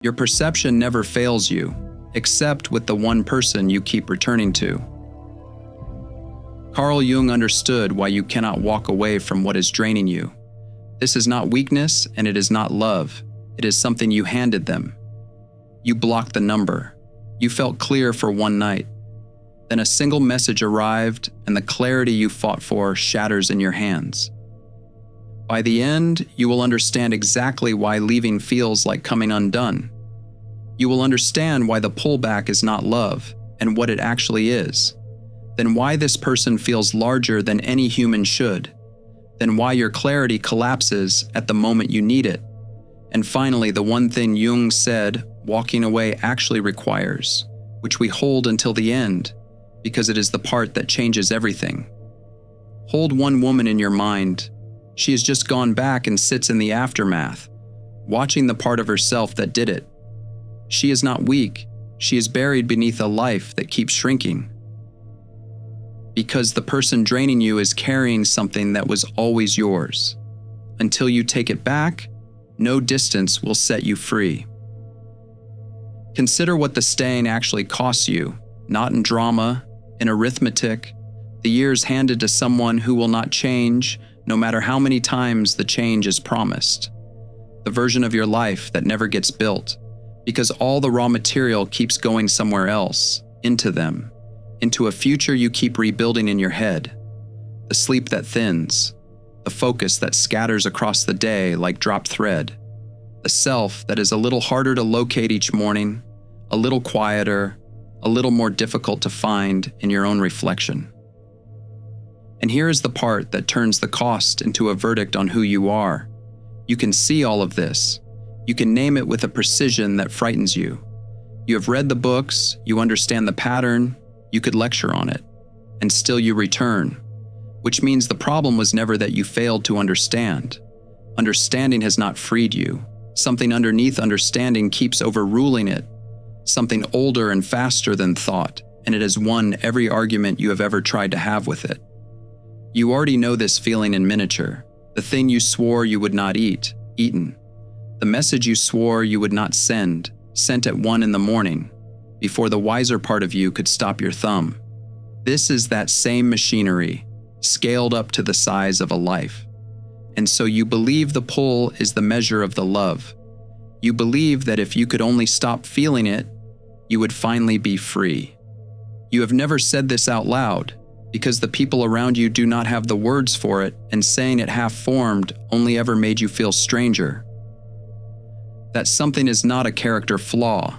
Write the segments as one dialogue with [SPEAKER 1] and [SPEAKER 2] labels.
[SPEAKER 1] Your perception never fails you, except with the one person you keep returning to. Carl Jung understood why you cannot walk away from what is draining you. This is not weakness and it is not love. It is something you handed them. You blocked the number. You felt clear for one night. Then a single message arrived and the clarity you fought for shatters in your hands. By the end, you will understand exactly why leaving feels like coming undone. You will understand why the pullback is not love and what it actually is. Then why this person feels larger than any human should. Then why your clarity collapses at the moment you need it. And finally, the one thing Jung said walking away actually requires, which we hold until the end, because it is the part that changes everything. Hold one woman in your mind. She has just gone back and sits in the aftermath, watching the part of herself that did it. She is not weak. She is buried beneath a life that keeps shrinking. Because the person draining you is carrying something that was always yours. Until you take it back, no distance will set you free. Consider what the staying actually costs you, not in drama, in arithmetic, the years handed to someone who will not change, no matter how many times the change is promised. The version of your life that never gets built, because all the raw material keeps going somewhere else, into them, into a future you keep rebuilding in your head. The sleep that thins, the focus that scatters across the day like dropped thread, the self that is a little harder to locate each morning, a little quieter, a little more difficult to find in your own reflection. And here is the part that turns the cost into a verdict on who you are. You can see all of this. You can name it with a precision that frightens you. You have read the books, you understand the pattern, you could lecture on it, and still you return, which means the problem was never that you failed to understand. Understanding has not freed you. Something underneath understanding keeps overruling it, something older and faster than thought, and it has won every argument you have ever tried to have with it. You already know this feeling in miniature. The thing you swore you would not eat, eaten. The message you swore you would not send, sent at 1 a.m, before the wiser part of you could stop your thumb. This is that same machinery, scaled up to the size of a life. And so you believe the pull is the measure of the love. You believe that if you could only stop feeling it, you would finally be free. You have never said this out loud, because the people around you do not have the words for it, and saying it half-formed only ever made you feel stranger. That something is not a character flaw.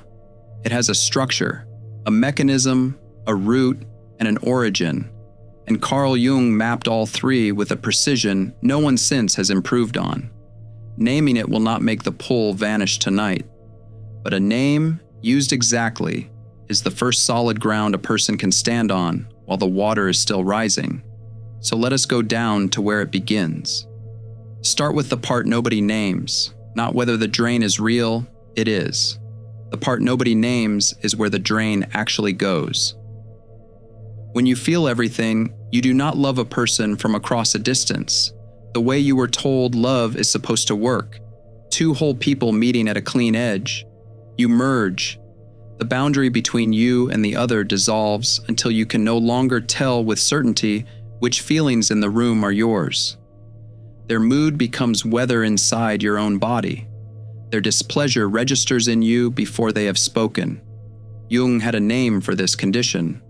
[SPEAKER 1] It has a structure, a mechanism, a root, and an origin. And Carl Jung mapped all three with a precision no one since has improved on. Naming it will not make the pull vanish tonight, but a name, used exactly, is the first solid ground a person can stand on while the water is still rising. So let us go down to where it begins. Start with the part nobody names, not whether the drain is real, it is. The part nobody names is where the drain actually goes. When you feel everything, you do not love a person from across a distance. The way you were told love is supposed to work. Two whole people meeting at a clean edge. You merge. The boundary between you and the other dissolves until you can no longer tell with certainty which feelings in the room are yours. Their mood becomes weather inside your own body. Their displeasure registers in you before they have spoken. Jung had a name for this condition,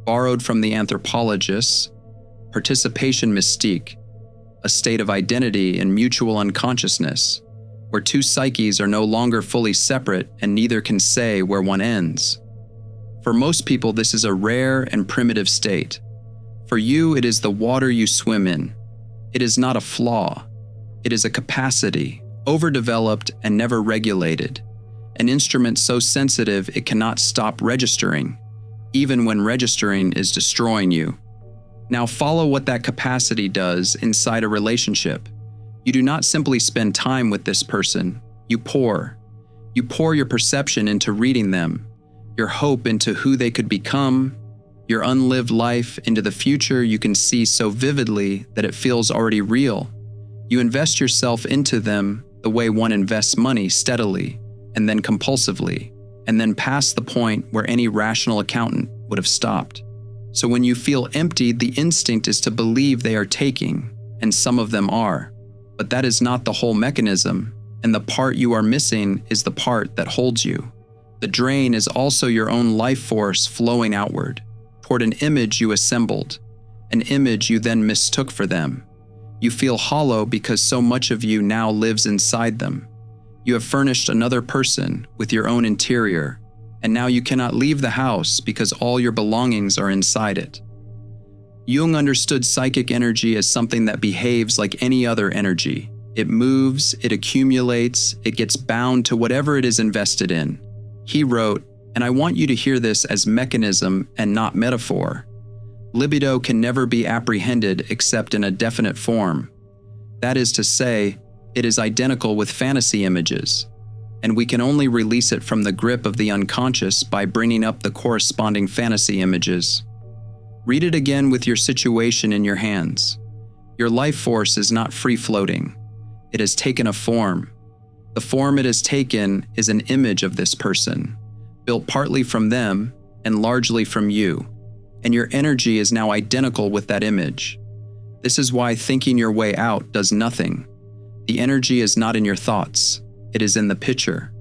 [SPEAKER 1] borrowed from the anthropologists, participation mystique, a state of identity and mutual unconsciousness, where two psyches are no longer fully separate and neither can say where one ends. For most people, this is a rare and primitive state. For you, it is the water you swim in. It is not a flaw. It is a capacity, overdeveloped and never regulated, an instrument so sensitive it cannot stop registering, even when registering is destroying you. Now follow what that capacity does inside a relationship. You do not simply spend time with this person, you pour. You pour your perception into reading them, your hope into who they could become, your unlived life into the future you can see so vividly that it feels already real. You invest yourself into them the way one invests money steadily, and then compulsively, and then past the point where any rational accountant would have stopped. So when you feel empty, the instinct is to believe they are taking, and some of them are. But that is not the whole mechanism, and the part you are missing is the part that holds you. The drain is also your own life force flowing outward, toward an image you assembled, an image you then mistook for them. You feel hollow because so much of you now lives inside them. You have furnished another person with your own interior, and now you cannot leave the house because all your belongings are inside it. Jung understood psychic energy as something that behaves like any other energy. It moves, it accumulates, it gets bound to whatever it is invested in. He wrote, and I want you to hear this as mechanism and not metaphor. Libido can never be apprehended except in a definite form. That is to say, it is identical with fantasy images, and we can only release it from the grip of the unconscious by bringing up the corresponding fantasy images. Read it again with your situation in your hands. Your life force is not free-floating. It has taken a form. The form it has taken is an image of this person, built partly from them and largely from you, and your energy is now identical with that image. This is why thinking your way out does nothing. The energy is not in your thoughts, it is in the picture.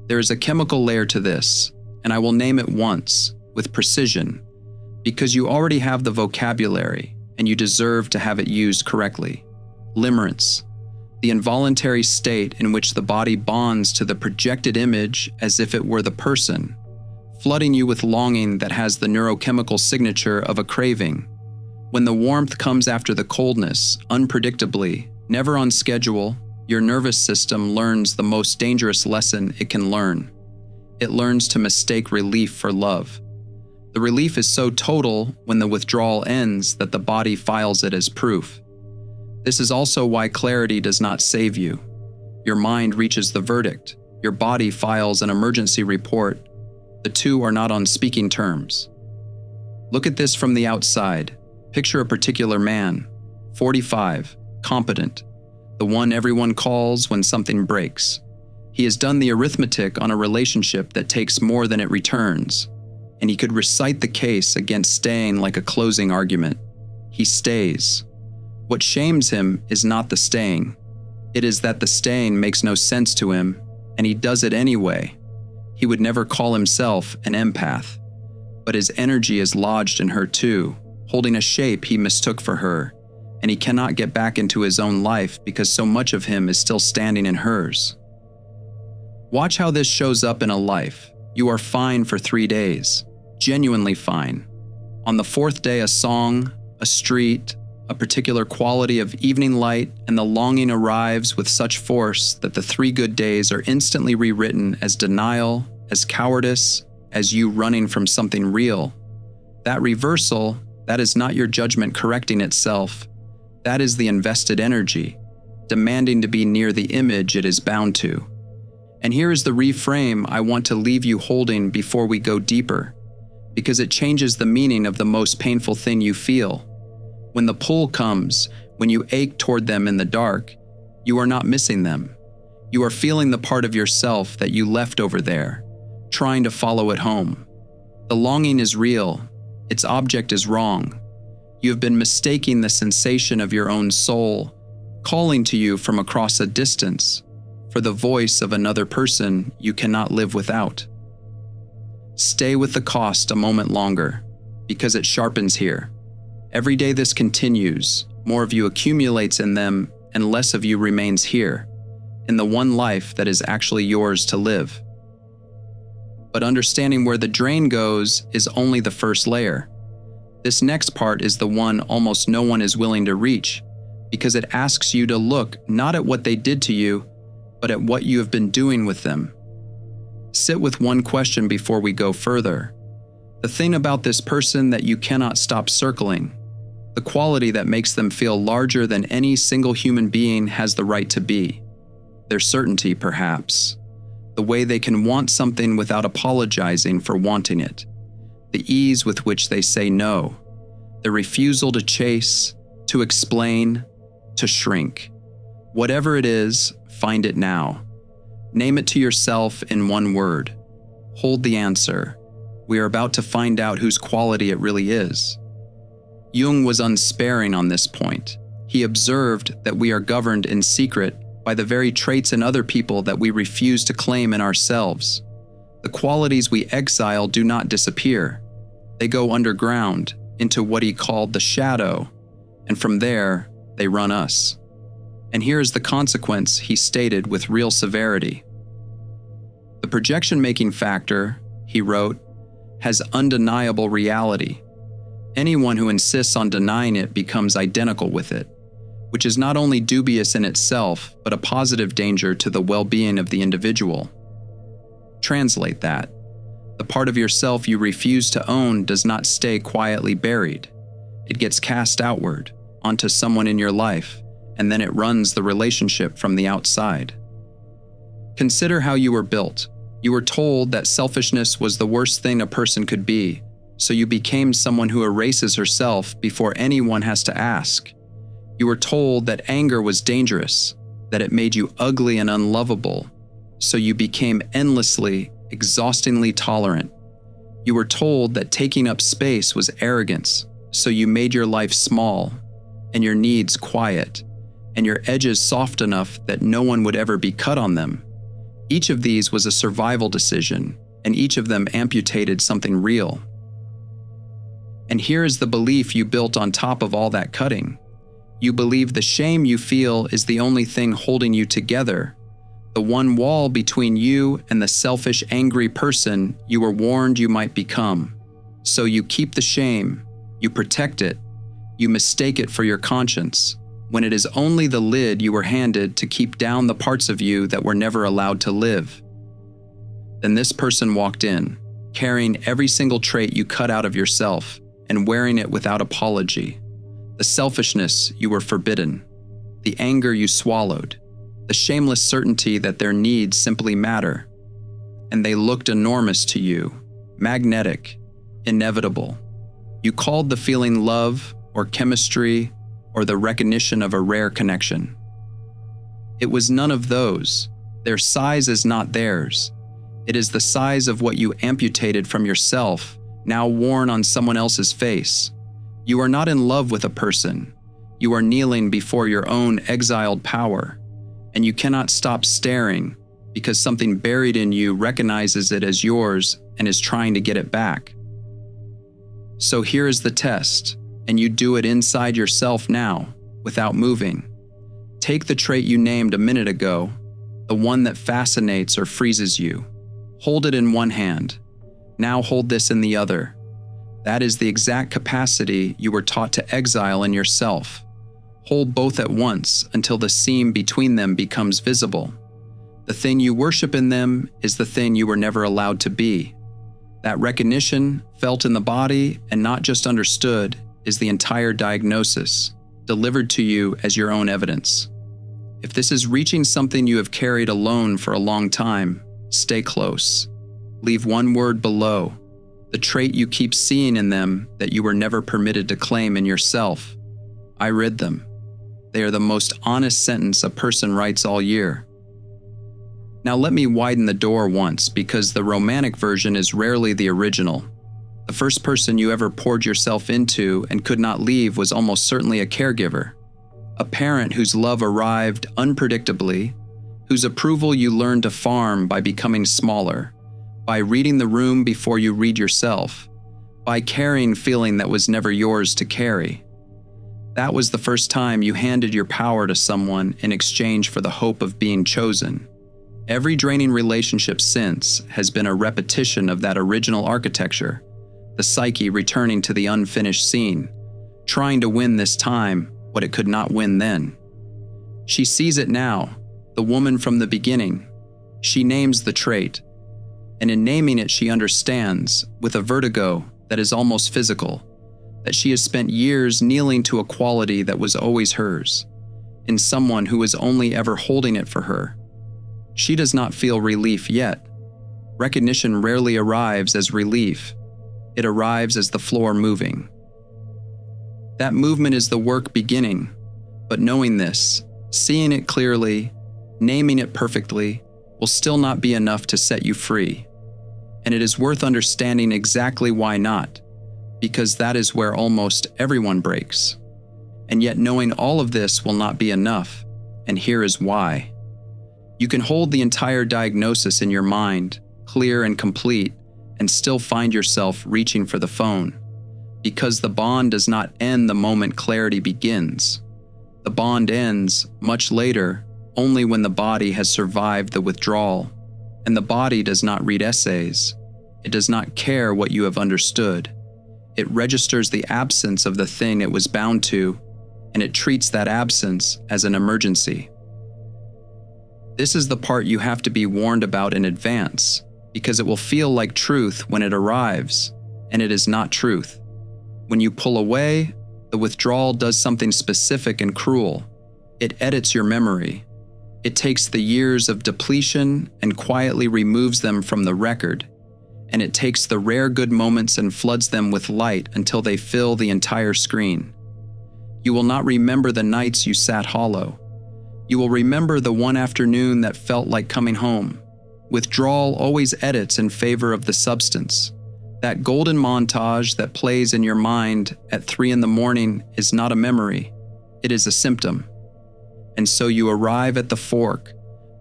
[SPEAKER 1] There is a chemical layer to this, and I will name it once, with precision, because you already have the vocabulary and you deserve to have it used correctly. Limerence, the involuntary state in which the body bonds to the projected image as if it were the person, flooding you with longing that has the neurochemical signature of a craving. When the warmth comes after the coldness, unpredictably, never on schedule, your nervous system learns the most dangerous lesson it can learn. It learns to mistake relief for love. The relief is so total when the withdrawal ends that the body files it as proof. This is also why clarity does not save you. Your mind reaches the verdict. Your body files an emergency report. The two are not on speaking terms. Look at this from the outside. Picture a particular man, 45, competent, the one everyone calls when something breaks. He has done the arithmetic on a relationship that takes more than it returns, and he could recite the case against staying like a closing argument. He stays. What shames him is not the staying. It is that the staying makes no sense to him, and he does it anyway. He would never call himself an empath, but his energy is lodged in her too, holding a shape he mistook for her, and he cannot get back into his own life because so much of him is still standing in hers. Watch how this shows up in a life. You are fine for 3 days, genuinely fine. On the 4th day, a song, a street, a particular quality of evening light, and the longing arrives with such force that the 3 good days are instantly rewritten as denial, as cowardice, as you running from something real. That reversal, that is not your judgment correcting itself. That is the invested energy, demanding to be near the image it is bound to. And here is the reframe I want to leave you holding before we go deeper, because it changes the meaning of the most painful thing you feel. When the pull comes, when you ache toward them in the dark, you are not missing them. You are feeling the part of yourself that you left over there, trying to follow it home. The longing is real. Its object is wrong. You have been mistaking the sensation of your own soul, calling to you from across a distance, for the voice of another person you cannot live without. Stay with the cost a moment longer, because it sharpens here. Every day this continues, more of you accumulates in them and less of you remains here, in the one life that is actually yours to live. But understanding where the drain goes is only the first layer. This next part is the one almost no one is willing to reach, because it asks you to look not at what they did to you, but at what you have been doing with them. Sit with one question before we go further. The thing about this person that you cannot stop circling, the quality that makes them feel larger than any single human being has the right to be. Their certainty, perhaps. The way they can want something without apologizing for wanting it. The ease with which they say no. The refusal to chase, to explain, to shrink. Whatever it is, find it now. Name it to yourself in one word. Hold the answer. We are about to find out whose quality it really is. Jung was unsparing on this point. He observed that we are governed in secret by the very traits in other people that we refuse to claim in ourselves. The qualities we exile do not disappear. They go underground into what he called the shadow, and from there, they run us. And here is the consequence he stated with real severity. The projection-making factor, he wrote, has undeniable reality. Anyone who insists on denying it becomes identical with it, which is not only dubious in itself, but a positive danger to the well-being of the individual. Translate that. The part of yourself you refuse to own does not stay quietly buried. It gets cast outward, onto someone in your life, and then it runs the relationship from the outside. Consider how you were built. You were told that selfishness was the worst thing a person could be, so you became someone who erases herself before anyone has to ask. You were told that anger was dangerous, that it made you ugly and unlovable, so you became endlessly, exhaustingly tolerant. You were told that taking up space was arrogance, so you made your life small, and your needs quiet, and your edges soft enough that no one would ever be cut on them. Each of these was a survival decision, and each of them amputated something real. And here is the belief you built on top of all that cutting. You believe the shame you feel is the only thing holding you together, the one wall between you and the selfish, angry person you were warned you might become. So you keep the shame, you protect it, you mistake it for your conscience, when it is only the lid you were handed to keep down the parts of you that were never allowed to live. Then this person walked in, carrying every single trait you cut out of yourself and wearing it without apology. The selfishness you were forbidden, the anger you swallowed, the shameless certainty that their needs simply matter. And they looked enormous to you, magnetic, inevitable. You called the feeling love or chemistry or the recognition of a rare connection. It was none of those. Their size is not theirs. It is the size of what you amputated from yourself, now worn on someone else's face. You are not in love with a person. You are kneeling before your own exiled power, and you cannot stop staring because something buried in you recognizes it as yours and is trying to get it back. So here is the test, and you do it inside yourself now, without moving. Take the trait you named a minute ago, the one that fascinates or freezes you. Hold it in one hand. Now hold this in the other. That is the exact capacity you were taught to exile in yourself. Hold both at once until the seam between them becomes visible. The thing you worship in them is the thing you were never allowed to be. That recognition, felt in the body and not just understood, is the entire diagnosis, delivered to you as your own evidence. If this is reaching something you have carried alone for a long time, stay close. Leave one word below, the trait you keep seeing in them that you were never permitted to claim in yourself. I read them. They are the most honest sentence a person writes all year. Now let me widen the door once, because the romantic version is rarely the original. The first person you ever poured yourself into and could not leave was almost certainly a caregiver, a parent whose love arrived unpredictably, whose approval you learned to farm by becoming smaller, by reading the room before you read yourself, by carrying feeling that was never yours to carry. That was the first time you handed your power to someone in exchange for the hope of being chosen. Every draining relationship since has been a repetition of that original architecture, the psyche returning to the unfinished scene, trying to win this time what it could not win then. She sees it now, the woman from the beginning. She names the trait, and in naming it she understands, with a vertigo that is almost physical, that she has spent years kneeling to a quality that was always hers, in someone who was only ever holding it for her. She does not feel relief yet. Recognition rarely arrives as relief. It arrives as the floor moving. That movement is the work beginning, but knowing this, seeing it clearly, naming it perfectly, will still not be enough to set you free. And it is worth understanding exactly why not, because that is where almost everyone breaks. And yet knowing all of this will not be enough, and here is why. You can hold the entire diagnosis in your mind, clear and complete, and still find yourself reaching for the phone, because the bond does not end the moment clarity begins. The bond ends much later, only when the body has survived the withdrawal, and the body does not read essays. It does not care what you have understood. It registers the absence of the thing it was bound to, and it treats that absence as an emergency. This is the part you have to be warned about in advance, because it will feel like truth when it arrives, and it is not truth. When you pull away, the withdrawal does something specific and cruel. It edits your memory. It takes the years of depletion and quietly removes them from the record, and it takes the rare good moments and floods them with light until they fill the entire screen. You will not remember the nights you sat hollow. You will remember the one afternoon that felt like coming home. Withdrawal always edits in favor of the substance. That golden montage that plays in your mind at 3 a.m. is not a memory. It is a symptom. And so you arrive at the fork,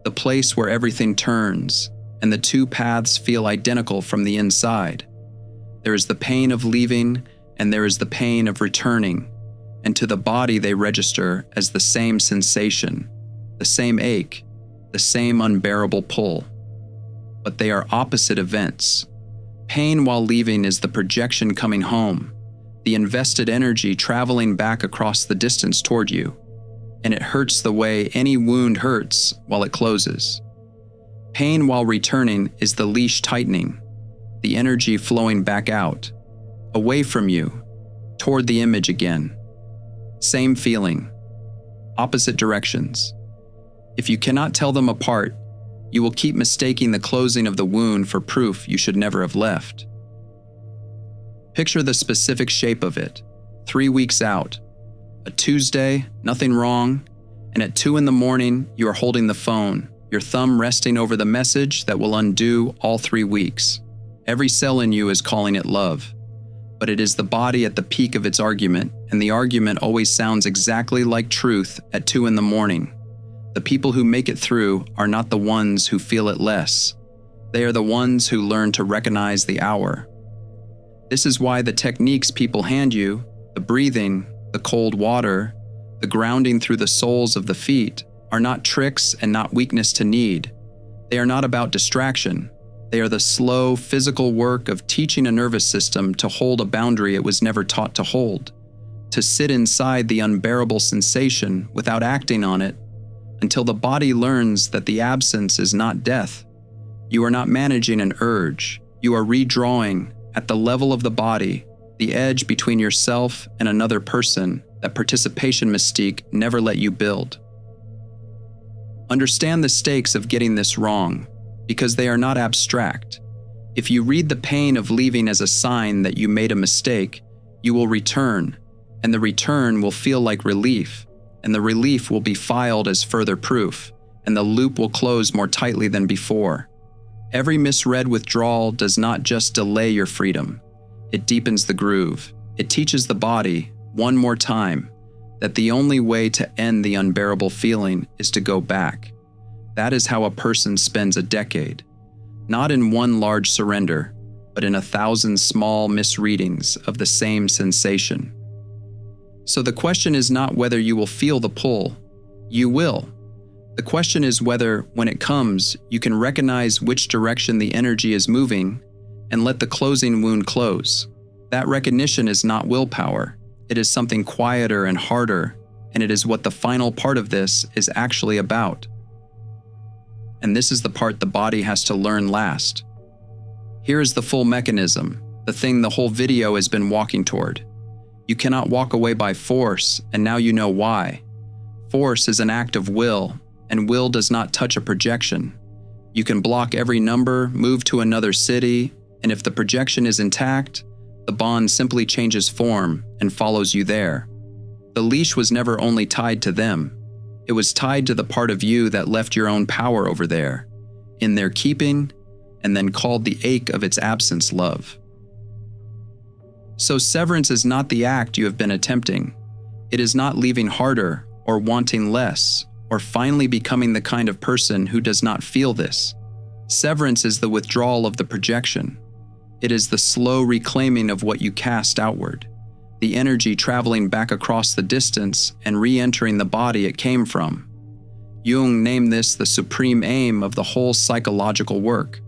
[SPEAKER 1] the place where everything turns, and the two paths feel identical from the inside. There is the pain of leaving, and there is the pain of returning, and to the body they register as the same sensation, the same ache, the same unbearable pull. But they are opposite events. Pain while leaving is the projection coming home, the invested energy traveling back across the distance toward you, and it hurts the way any wound hurts while it closes. Pain while returning is the leash tightening, the energy flowing back out, away from you, toward the image again. Same feeling, opposite directions. If you cannot tell them apart, you will keep mistaking the closing of the wound for proof you should never have left. Picture the specific shape of it, 3 weeks out. A Tuesday, nothing wrong, and at 2 a.m, you are holding the phone, your thumb resting over the message that will undo all 3 weeks. Every cell in you is calling it love. But it is the body at the peak of its argument, and the argument always sounds exactly like truth at 2 a.m. The people who make it through are not the ones who feel it less. They are the ones who learn to recognize the hour. This is why the techniques people hand you, the breathing, the cold water, the grounding through the soles of the feet, are not tricks and not weakness to need. They are not about distraction. They are the slow, physical work of teaching a nervous system to hold a boundary it was never taught to hold, to sit inside the unbearable sensation without acting on it, until the body learns that the absence is not death. You are not managing an urge. You are redrawing, at the level of the body, the edge between yourself and another person that participation mystique never let you build. Understand the stakes of getting this wrong, because they are not abstract. If you read the pain of leaving as a sign that you made a mistake, you will return, and the return will feel like relief, and the relief will be filed as further proof, and the loop will close more tightly than before. Every misread withdrawal does not just delay your freedom. It deepens the groove. It teaches the body, one more time, that the only way to end the unbearable feeling is to go back. That is how a person spends a decade. Not in one large surrender, but in 1,000 small misreadings of the same sensation. So the question is not whether you will feel the pull. You will. The question is whether, when it comes, you can recognize which direction the energy is moving and let the closing wound close. That recognition is not willpower. It is something quieter and harder, and it is what the final part of this is actually about. And this is the part the body has to learn last. Here is the full mechanism, the thing the whole video has been walking toward. You cannot walk away by force, and now you know why. Force is an act of will, and will does not touch a projection. You can block every number, move to another city, and if the projection is intact, the bond simply changes form and follows you there. The leash was never only tied to them. It was tied to the part of you that left your own power over there. in their keeping, and then called the ache of its absence love. So severance is not the act you have been attempting. It is not leaving harder or wanting less or finally becoming the kind of person who does not feel this. Severance is the withdrawal of the projection. It is the slow reclaiming of what you cast outward, the energy traveling back across the distance and re-entering the body it came from. Jung named this the supreme aim of the whole psychological work.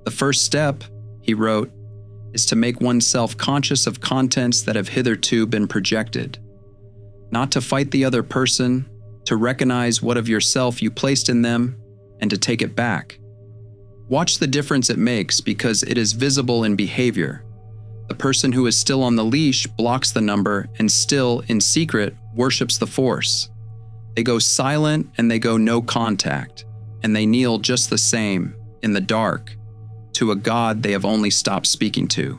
[SPEAKER 1] The first step, he wrote, is to make oneself conscious of contents that have hitherto been projected. Not to fight the other person, to recognize what of yourself you placed in them, and to take it back. Watch the difference it makes because it is visible in behavior. The person who is still on the leash blocks the number and still, in secret, worships the force. They go silent and they go no contact, and they kneel just the same, in the dark, to a God they have only stopped speaking to.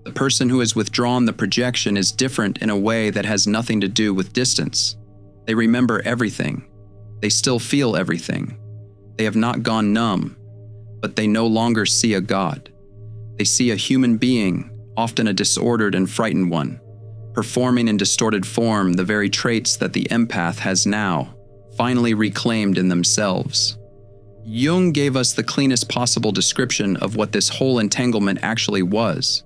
[SPEAKER 1] The person who has withdrawn the projection is different in a way that has nothing to do with distance. They remember everything. They still feel everything. They have not gone numb, but they no longer see a God. They see a human being, often a disordered and frightened one, performing in distorted form the very traits that the empath has now finally reclaimed in themselves. Jung gave us the cleanest possible description of what this whole entanglement actually was.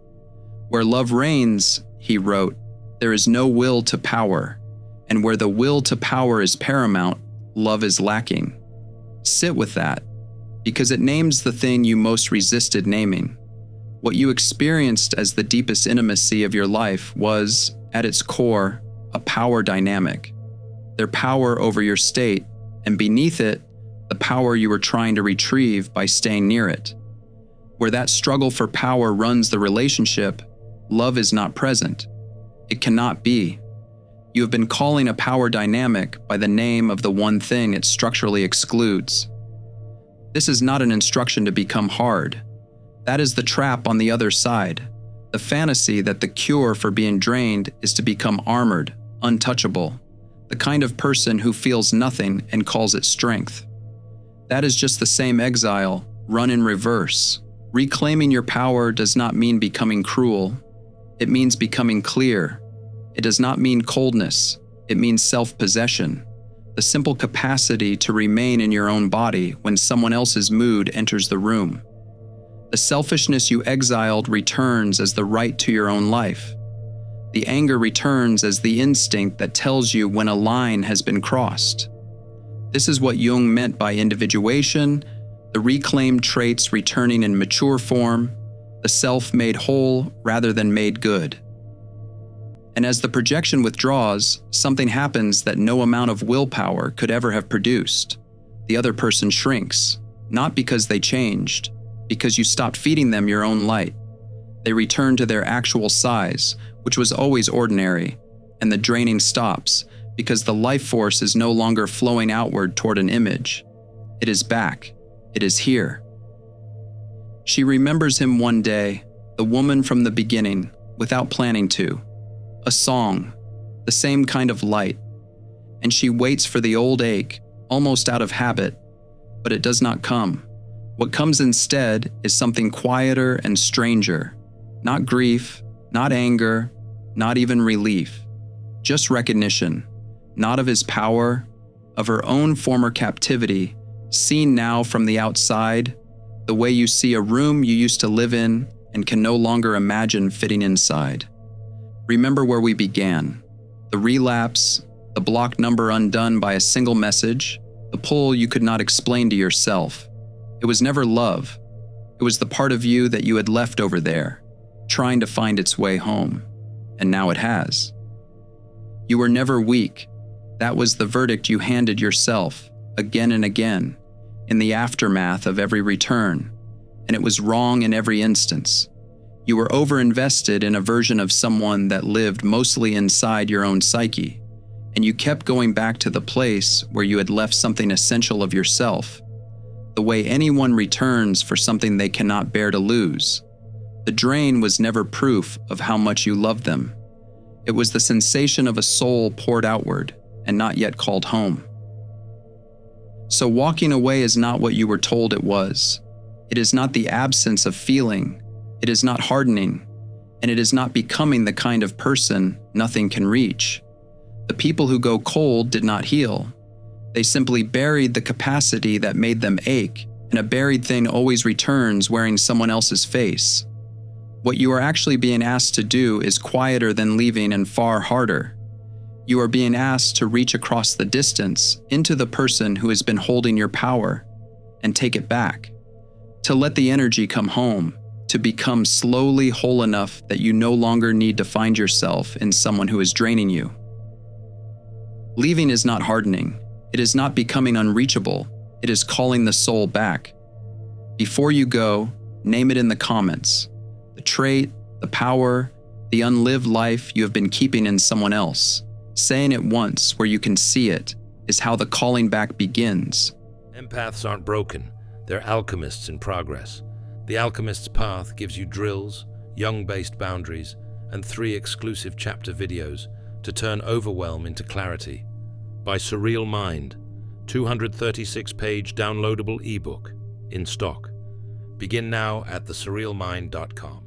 [SPEAKER 1] Where love reigns, he wrote, there is no will to power, and where the will to power is paramount, love is lacking. Sit with that, because it names the thing you most resisted naming. What you experienced as the deepest intimacy of your life was, at its core, a power dynamic. Their power over your state, and beneath it, the power you were trying to retrieve by staying near it. Where that struggle for power runs the relationship, love is not present. It cannot be. You have been calling a power dynamic by the name of the one thing it structurally excludes. This is not an instruction to become hard. That is the trap on the other side. The fantasy that the cure for being drained is to become armored, untouchable, the kind of person who feels nothing and calls it strength. That is just the same exile, run in reverse. Reclaiming your power does not mean becoming cruel. It means becoming clear. It does not mean coldness. It means self-possession, the simple capacity to remain in your own body when someone else's mood enters the room. The selfishness you exiled returns as the right to your own life. The anger returns as the instinct that tells you when a line has been crossed. This is what Jung meant by individuation, the reclaimed traits returning in mature form, the self made whole rather than made good. And as the projection withdraws, something happens that no amount of willpower could ever have produced. The other person shrinks, not because they changed, because you stopped feeding them your own light. They return to their actual size, which was always ordinary, and the draining stops because the life force is no longer flowing outward toward an image. It is back. It is here. She remembers him one day, the woman from the beginning, without planning to. A song, the same kind of light. And she waits for the old ache, almost out of habit, but it does not come. What comes instead is something quieter and stranger. Not grief, not anger, not even relief. Just recognition, not of his power, of her own former captivity, seen now from the outside, the way you see a room you used to live in and can no longer imagine fitting inside. Remember where we began. The relapse, the block number undone by a single message, the pull you could not explain to yourself. It was never love. It was the part of you that you had left over there, trying to find its way home. And now it has. You were never weak. That was the verdict you handed yourself, again and again, in the aftermath of every return, and it was wrong in every instance. You were overinvested in a version of someone that lived mostly inside your own psyche, and you kept going back to the place where you had left something essential of yourself, the way anyone returns for something they cannot bear to lose. The drain was never proof of how much you loved them. It was the sensation of a soul poured outward and not yet called home. So walking away is not what you were told it was. It is not the absence of feeling. It is not hardening. And it is not becoming the kind of person nothing can reach. The people who go cold did not heal. They simply buried the capacity that made them ache, and a buried thing always returns wearing someone else's face. What you are actually being asked to do is quieter than leaving and far harder. You are being asked to reach across the distance into the person who has been holding your power and take it back. To let the energy come home, to become slowly whole enough that you no longer need to find yourself in someone who is draining you. Leaving is not hardening. It is not becoming unreachable. It is calling the soul back. Before you go, name it in the comments. The trait, the power, the unlived life you have been keeping in someone else. Saying it once where you can see it is how the calling back begins.
[SPEAKER 2] Empaths aren't broken. They're alchemists in progress. The Alchemist's Path gives you drills, Jung-based boundaries, and 3 exclusive chapter videos to turn overwhelm into clarity. By Surreal Mind, 236-page downloadable ebook in stock. Begin now at thesurrealmind.com.